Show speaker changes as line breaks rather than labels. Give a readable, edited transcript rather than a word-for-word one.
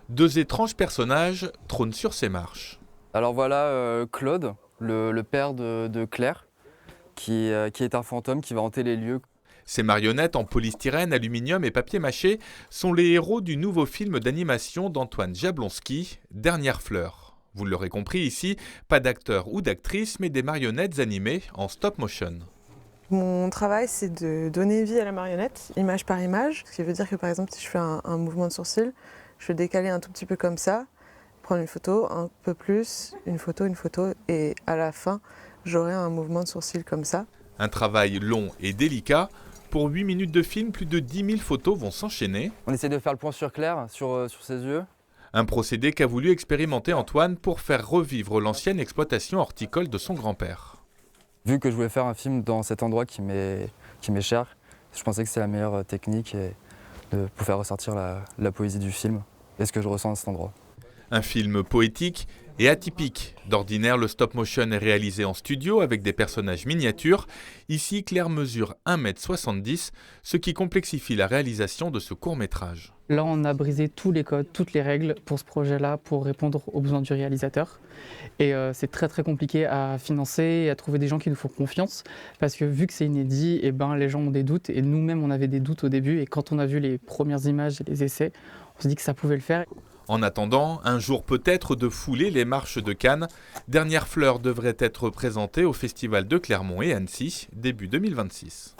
Deux étranges personnages trônent sur ces marches.
Alors voilà Claude, le père de Claire, qui est un fantôme qui va hanter les lieux.
Ces marionnettes en polystyrène, aluminium et papier mâché sont les héros du nouveau film d'animation d'Antoine Jablonski, Dernière fleur. Vous l'aurez compris ici, pas d'acteurs ou d'actrices, mais des marionnettes animées en stop motion.
Mon travail, c'est de donner vie à la marionnette, image par image. Ce qui veut dire que par exemple, si je fais un mouvement de sourcil, je vais décaler un tout petit peu comme ça, prendre une photo, un peu plus, une photo, et à la fin, j'aurai un mouvement de sourcil comme ça.
Un travail long et délicat. Pour 8 minutes de film, plus de 10 000 photos vont s'enchaîner.
On essaie de faire le point sur Claire, sur ses yeux.
Un procédé qu'a voulu expérimenter Antoine pour faire revivre l'ancienne exploitation horticole de son grand-père.
Vu que je voulais faire un film dans cet endroit qui m'est cher, je pensais que c'était la meilleure technique pour faire ressortir la poésie du film et ce que je ressens à cet endroit.
Un film poétique et atypique. D'ordinaire, le stop-motion est réalisé en studio avec des personnages miniatures. Ici, Claire mesure 1,70 m, ce qui complexifie la réalisation de ce court-métrage.
Là, on a brisé tous les codes, toutes les règles pour ce projet-là, pour répondre aux besoins du réalisateur. Et c'est très compliqué à financer et à trouver des gens qui nous font confiance, parce que vu que c'est inédit, les gens ont des doutes, et nous-mêmes on avait des doutes au début, et quand on a vu les premières images et les essais, on s'est dit que ça pouvait le faire.
En attendant, un jour peut-être de fouler les marches de Cannes, Dernière fleur devrait être présentée au Festival de Clermont et Annecy début 2026.